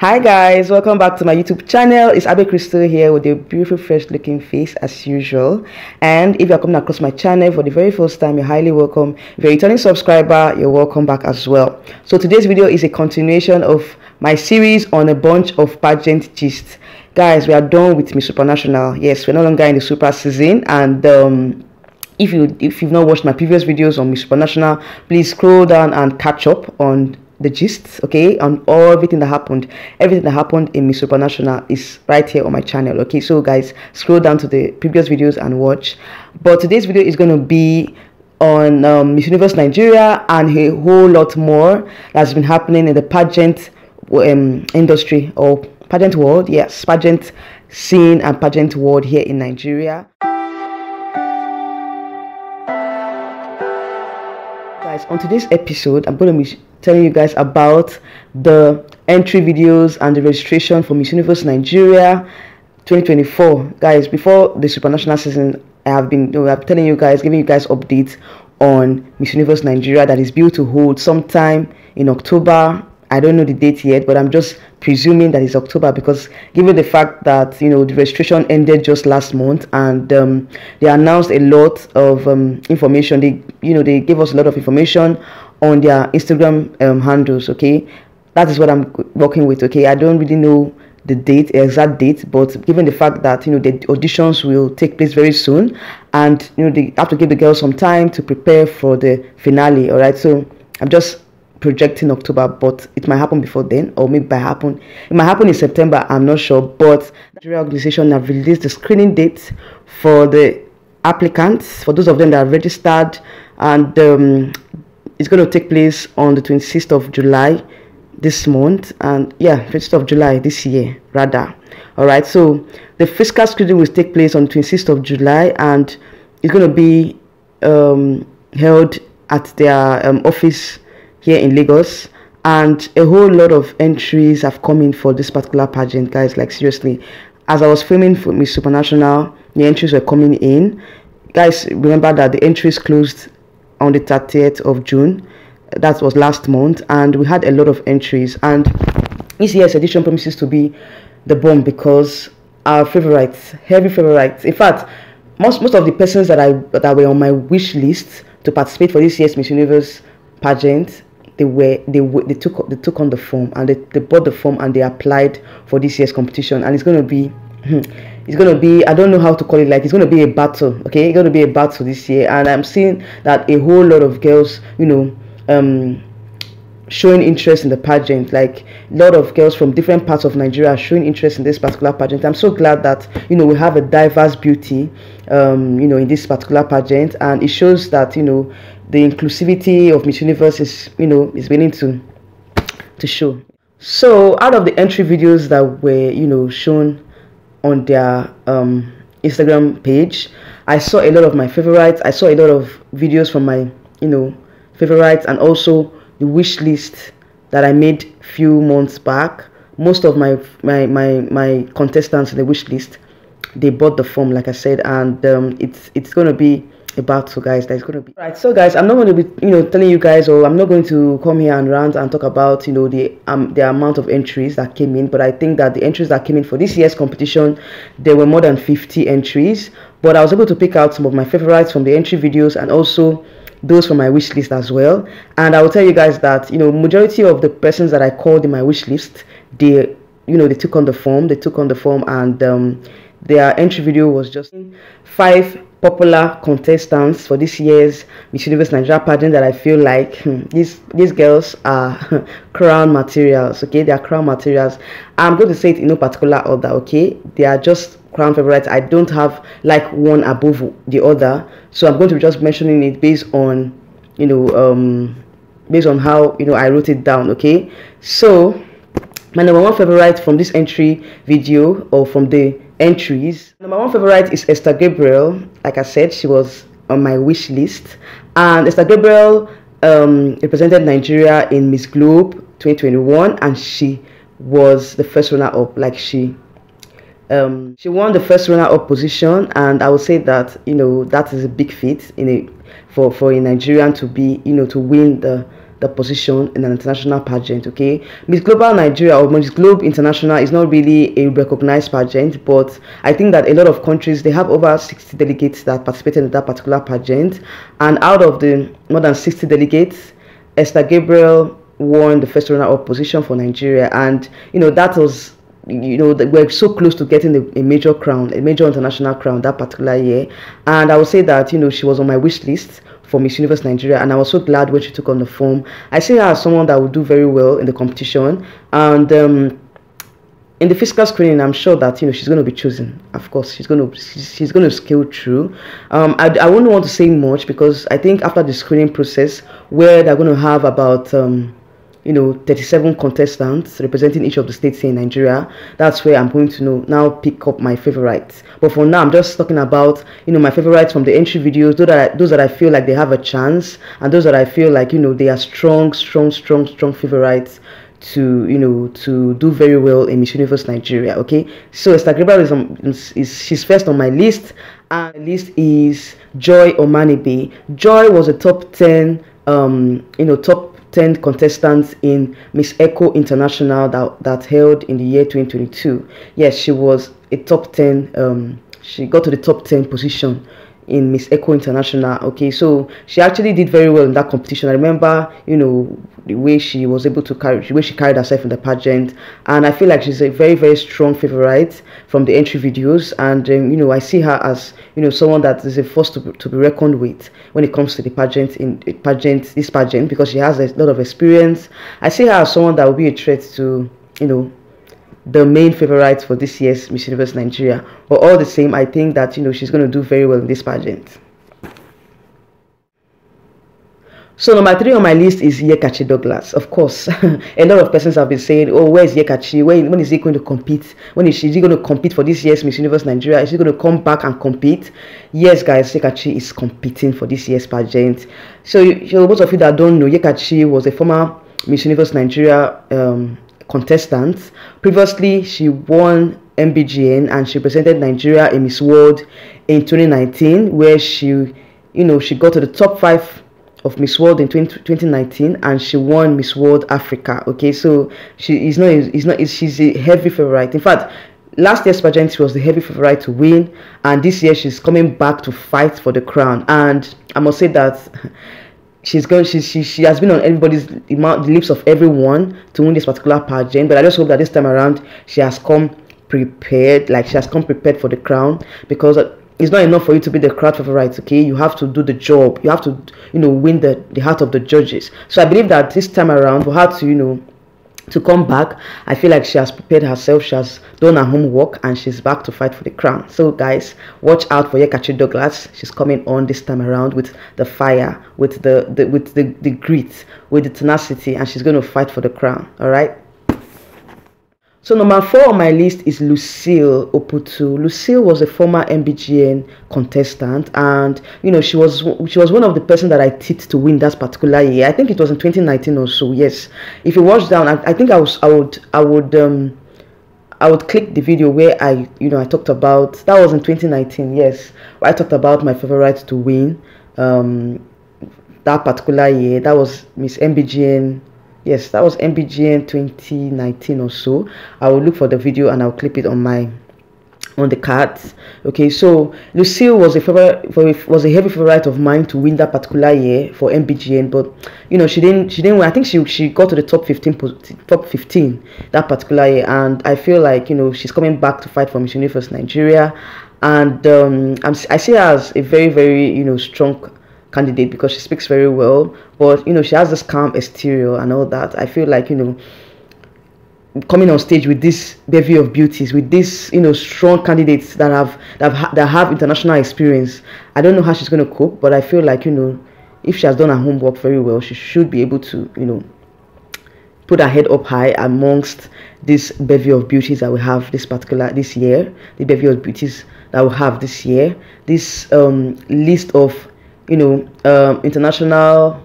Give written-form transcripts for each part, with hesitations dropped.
Hi guys, welcome back to my YouTube channel. It's Abe Crystal here with a beautiful fresh looking face as usual. And if you're coming across my channel for the very first time, you're highly welcome. If you're a returning subscriber, you're welcome back as well. So today's video is a continuation of my series on a bunch of pageant gist. Guys, we are done with Miss Supranational. Yes, we're no longer in the super season, and if you've not watched my previous videos on Miss Supranational, please scroll down and catch up on the gist, okay, on everything that happened in Miss Supranational is right here on my channel. Okay, so guys, scroll down to the previous videos and watch. But today's video is going to be on Miss Universe Nigeria and a whole lot more that's been happening in the pageant industry or pageant world. Yes, pageant scene and pageant world here in Nigeria. Guys, on today's episode, I'm going to be telling you guys about the entry videos and the registration for Miss Universe Nigeria 2024. Guys, before the Supranational season, I've been telling you guys, giving you guys updates on Miss Universe Nigeria that is due to hold sometime in October. I don't know the date yet, but I'm just presuming that it's October because given the fact that the registration ended just last month, and they announced a lot of information. They gave us a lot of information on their Instagram handles. Okay, that is what I'm working with. Okay, I don't really know the exact date, but given the fact that the auditions will take place very soon, and they have to give the girls some time to prepare for the finale. All right, so I'm just projecting October, but it might happen before then, or maybe it might happen in September. I'm not sure, but the Nigeria organization have released the screening date for the applicants, for those of them that are registered, and it's going to take place on the 26th of July this month, and 26th of July this year rather. All right, so the physical screening will take place on 26th of July, and it's going to be held at their office here in Lagos, and a whole lot of entries have come in for this particular pageant, guys. Like seriously, as I was filming for Miss Supranational, the entries were coming in. Guys, remember that the entries closed on the 30th of June. That was last month, and we had a lot of entries, and this year's edition promises to be the bomb because our favorites, heavy favorites, in fact, most of the persons that were on my wish list to participate for this year's Miss Universe pageant, they took on the form, and they bought the form and they applied for this year's competition. And it's going to be I don't know how to call it, like it's going to be a battle. Okay, it's going to be a battle this year, and I'm seeing that a whole lot of girls showing interest in the pageant. Like a lot of girls from different parts of Nigeria are showing interest in this particular pageant. I'm so glad that we have a diverse beauty in this particular pageant, and it shows that the inclusivity of Miss Universe is willing to show. So out of the entry videos that were shown on their Instagram page, I saw a lot of my favorites. I saw a lot of videos from my favorites, and also the wish list that I made few months back. Most of my contestants in the wish list, they bought the form, like I said, and it's going to be a battle, guys. That's going to be right. So guys, I'm not going to be telling you guys, or I'm not going to come here and rant and talk about the amount of entries that came in, but I think that the entries that came in for this year's competition, there were more than 50 entries, but I was able to pick out some of my favorites from the entry videos and also those from my wish list as well. And I will tell you guys that majority of the persons that I called in my wish list, they took on the form, and their entry video was just 5 popular contestants for this year's Miss Universe Nigeria pageant that I feel like these girls are crown materials. Okay, they are crown materials. I'm going to say it in no particular order. Okay, they are just crown favorites. I don't have like one above the other, so I'm going to be just mentioning it based on how I wrote it down. Okay, so my number one favorite from this entry video, or from the entries, number one favorite is Esther Gabriel. Like I said, she was on my wish list, and Esther Gabriel represented Nigeria in Miss Globe 2021, and she was the first runner-up. Like she won the first runner-up position, and I would say that that is a big feat for a Nigerian to be to win the the position in an international pageant. Okay, Miss Global Nigeria or Miss Globe International is not really a recognized pageant, but I think that a lot of countries, they have over 60 delegates that participated in that particular pageant, and out of the more than 60 delegates, Esther Gabriel won the first runner-up position for Nigeria, and that was, we're so close to getting a major crown, a major international crown that particular year. And I would say that she was on my wish list for Miss Universe Nigeria, and I was so glad when she took on the form. I see her as someone that would do very well in the competition, and in the physical screening, I'm sure that she's going to be chosen. Of course, she's going to scale through. I wouldn't want to say much, because I think after the screening process, where they're going to have about 37 contestants representing each of the states here in Nigeria, that's where I'm going to now pick up my favorites. But for now, I'm just talking about my favorites from the entry videos, those that I feel like they have a chance, and those that I feel like they are strong favorites to do very well in Miss Universe Nigeria. Okay, so Esther Gabriel she's first on my list, and the list is Joy Omanibe. Joy was a top 10 top 10 contestants in Miss Echo International that held in the year 2022. Yes, she was a top 10. She got to the top 10 position in Miss Echo International. Okay, so she actually did very well in that competition. I remember, the way she was able to carried herself in the pageant, and I feel like she's a very strong favorite from the entry videos. And I see her as someone that is a force to be reckoned with when it comes to the this pageant, because she has a lot of experience. I see her as someone that will be a threat to the main favorite for this year's Miss Universe Nigeria. But all the same, I think that she's going to do very well in this pageant. So number 3 on my list is Yekachi Douglas. Of course, a lot of persons have been saying, oh, where is Yekachi? When is he going to compete? Is he going to compete for this year's Miss Universe Nigeria? Is he going to come back and compete? Yes, guys, Yekachi is competing for this year's pageant. So most of you that don't know, Yekachi was a former Miss Universe Nigeria contestant. Previously, she won MBGN, and she represented Nigeria in Miss World in 2019, where she got to the top 5 of Miss World in 2019, and she won Miss World Africa. Okay, so she's a heavy favorite. In fact, last year's pageant, she was the heavy favorite to win, and this year she's coming back to fight for the crown. And I must say that she has been on everybody's the lips of everyone to win this particular pageant. But I just hope that this time around she has come prepared, for the crown, because it's not enough for you to be the crowd favorite. Okay, you have to do the job. You have to win the heart of the judges. So I believe that this time around, for her to come back, I feel like she has prepared herself, she has done her homework, and she's back to fight for the crown. So guys, watch out for Yekachi Douglas. She's coming on this time around with the fire, with the grit, with the tenacity, and she's going to fight for the crown. All right. So number 4 on my list is Lucille Oputu. Lucille was a former MBGN contestant, and she was one of the person that I tipped to win that particular year. I think it was in 2019 or so. Yes, if you watch down, I think I would click the video where I talked about, that was in 2019. Yes, I talked about my favorite to win that particular year. That was Miss MBGN. Yes, that was MBGN 2019 or so. I will look for the video and I'll clip it on the cards. Okay, so Lucille was a heavy favorite of mine to win that particular year for MBGN, but she didn't win. I think she got to the top 15 that particular year, and I feel like she's coming back to fight for Miss Universe Nigeria, and I see her as a very strong candidate, because she speaks very well, but she has this calm exterior and all that. I feel like coming on stage with this bevy of beauties, with this strong candidates that have international experience, I don't know how she's going to cope, but I feel like if she has done her homework very well, she should be able to put her head up high amongst this bevy of beauties that we have this year, the bevy of beauties that we have this year, this list of international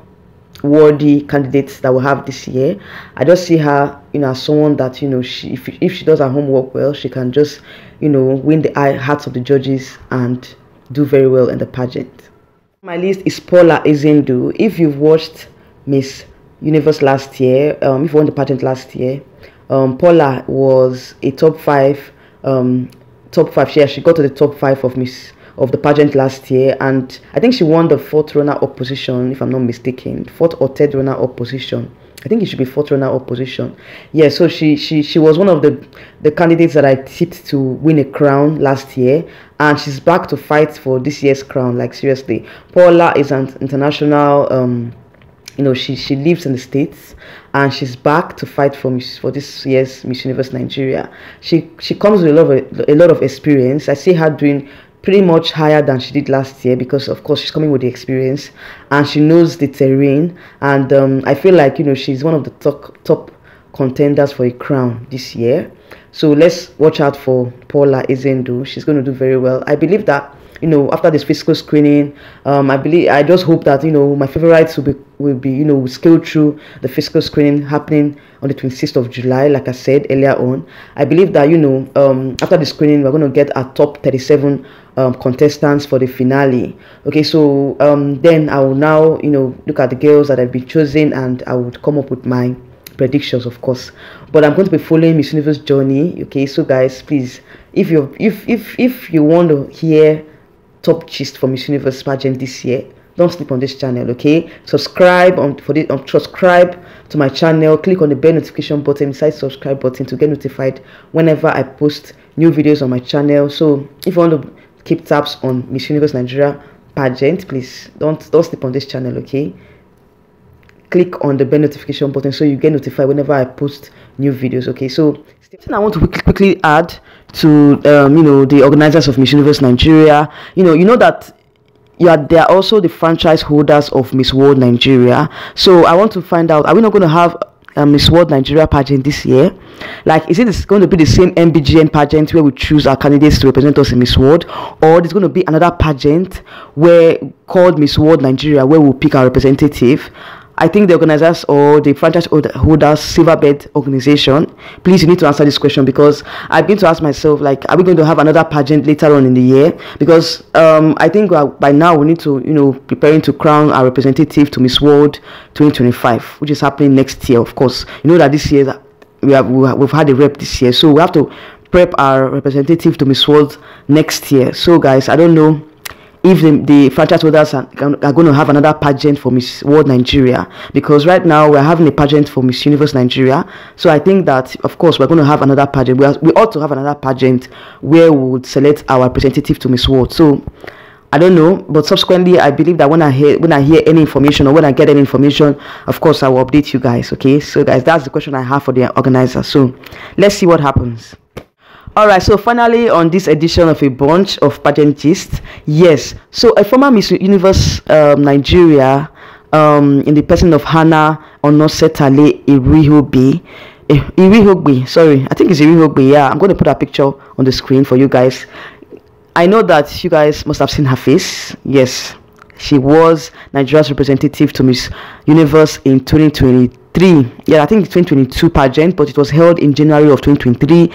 worthy candidates that we have this year. I just see her as someone that if she does her homework well, she can just win the hearts of the judges and do very well in the pageant. My list is Paula Ezendu. If you've watched Miss Universe last year, if you won the pageant last year, Paula was a top five. Top five. She got to the top five of the pageant last year, and I think she won the fourth runner-up position, if I'm not mistaken, fourth or third runner-up position. I think it should be fourth runner-up position. Yeah, so she was one of the candidates that I tipped to win a crown last year, and she's back to fight for this year's crown. Like, seriously, Paula is an international. She lives in the States, and she's back to fight for this year's Miss Universe Nigeria. She comes with a lot of experience. I see her doing pretty much higher than she did last year, because of course she's coming with the experience and she knows the terrain, and I feel like she's one of the top contenders for a crown this year. So let's watch out for Paula Ezendu. She's going to do very well. I believe that after this physical screening, I just hope that my favorites will be scale through the physical screening happening on the 26th of July, like I said earlier on. I believe that after the screening, we're going to get our top 37 contestants for the finale. Okay, so then I will now look at the girls that have been chosen, and I would come up with my predictions, of course. But I'm going to be following Miss Universe journey. Okay, so guys, please, if you want to hear top gist for Miss Universe pageant this year, don't sleep on this channel. Okay, subscribe subscribe to my channel. Click on the bell notification button beside subscribe button to get notified whenever I post new videos on my channel. So if you want to keep tabs on Miss Universe Nigeria pageant, please don't sleep on this channel. Okay, click on the bell notification button so you get notified whenever I post new videos. Okay, so I want to quickly add to the organizers of Miss Universe Nigeria. You know that they are also the franchise holders of Miss World Nigeria. So I want to find out, are we not going to have Miss World Nigeria pageant this year? Like, is it going to be the same MBGN pageant where we choose our candidates to represent us in Miss World, or there's going to be another pageant called Miss World Nigeria where we'll pick our representative? I think the organizers or the franchise holders, Silverbird organization, please, you need to answer this question, because I've been to ask myself, like, are we going to have another pageant later on in the year? Because I think by now we need to preparing to crown our representative to Miss World 2025, which is happening next year. Of course, that this year we've had a rep this year, so we have to prep our representative to Miss World next year. So guys, I don't know if the franchise holders are going to have another pageant for Miss World Nigeria, because right now we're having a pageant for Miss Universe Nigeria. So I think that, of course, we're going to have another pageant. We ought to have another pageant where we would select our representative to Miss World. So I don't know, but subsequently I believe that when I hear any information, or when I get any information, of course I will update you guys. Okay, so guys, that's the question I have for the organizer. So let's see what happens. Alright, so finally on this edition of A Bunch of Pageant Gist, yes, so a former Miss Universe Nigeria, in the person of Hannah Onosetale Irihogbe, sorry, I think it's Irihogbe, yeah, I'm going to put a picture on the screen for you guys. I know that you guys must have seen her face. Yes, she was Nigeria's representative to Miss Universe in 2023. Yeah, I think it's 2022 pageant, but it was held in January of 2023,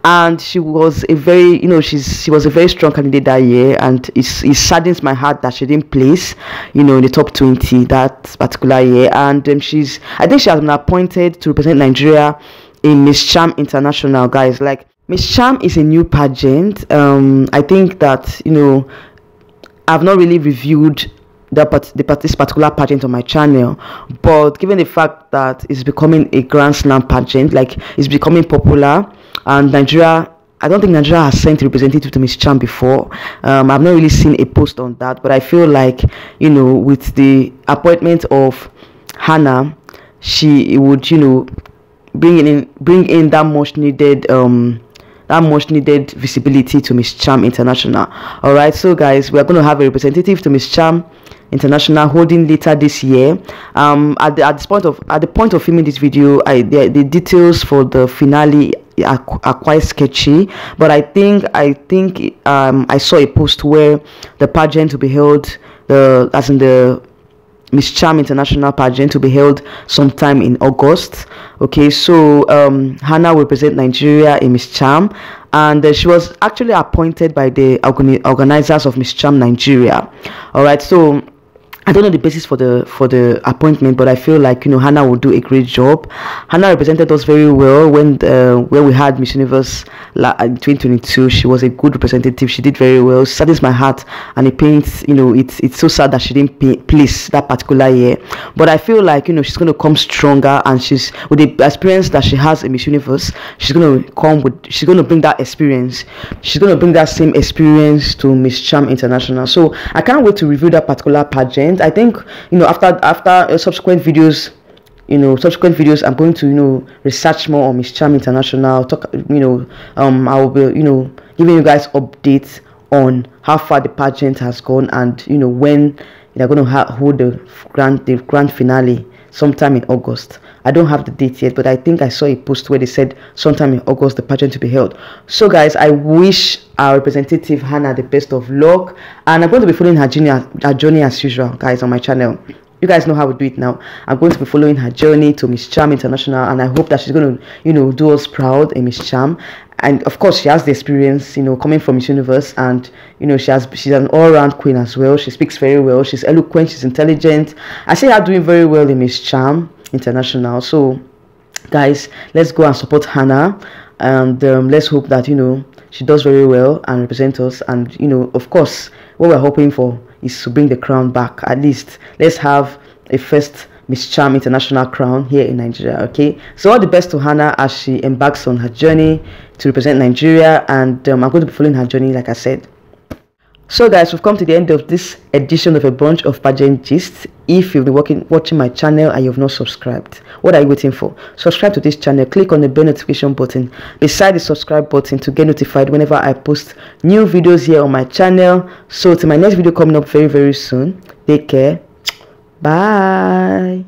and she was a very she was a very strong candidate that year, and it saddens my heart that she didn't place in the top 20 that particular year. And I think she has been appointed to represent Nigeria in Miss Charm International. Guys, like, Miss Charm is a new pageant. I think that I've not really reviewed this particular pageant on my channel, but given the fact that it's becoming a Grand Slam pageant, like, it's becoming popular, and Nigeria, I don't think Nigeria has sent a representative to Miss Charm before. I've not really seen a post on that, but I feel like with the appointment of Hannah, she would bring in that much needed visibility to Miss Charm International. All right, so guys, we are going to have a representative to Miss Charm International holding later this year. At the point of filming this video, the details for the finale are quite sketchy, but I think I saw a post where the pageant will be held, as in the Miss Charm International pageant, to be held sometime in August. Okay, so Hannah will represent Nigeria in Miss Charm, and she was actually appointed by the organizers of Miss Charm Nigeria. All right, so I don't know the basis for the appointment, but I feel like, you know, Hannah will do a great job. Hannah represented us very well when we had Miss Universe in 2022. She was a good representative. She did very well. It saddens my heart, and it pains, you know, it's so sad that she didn't place that particular year. But I feel like, you know, she's going to come stronger, and she's, with the experience that she has in Miss Universe, she's going to bring that experience. She's going to bring that same experience to Miss Charm International. So I can't wait to review that particular pageant. I think, you know, after subsequent videos, I'm going to, you know, research more on Miss Charm International. Talk, you know, I will be, you know, giving you guys updates on how far the pageant has gone, and, you know, when they're going to hold the grand finale sometime in August. I don't have the date yet, but I think I saw a post where they said sometime in August the pageant to be held. So guys, I wish our representative Hannah the best of luck, and I'm going to be following her journey as usual, guys, on my channel. You guys know how we do it now. I'm going to be following her journey to Miss Charm International, and I hope that she's going to, you know, do us proud in Miss Charm. And of course, she has the experience, you know, coming from Miss Universe, and, you know, she's an all-round queen as well. She speaks very well. She's eloquent. She's intelligent. I see her doing very well in Miss Charm International. So guys, let's go and support Hannah, and let's hope that, you know, she does very well and represent us. And, you know, of course, what we're hoping for is to bring the crown back. At least let's have a first Miss Charm International crown here in Nigeria. Okay, so all the best to Hannah as she embarks on her journey to represent Nigeria, and I'm going to be following her journey, like I said. So guys, we've come to the end of this edition of a bunch of pageant gist. If you've been watching my channel and you've not subscribed, what are you waiting for? Subscribe to this channel. Click on the bell notification button beside the subscribe button to get notified whenever I post new videos here on my channel. So till my next video coming up very soon, take care. Bye.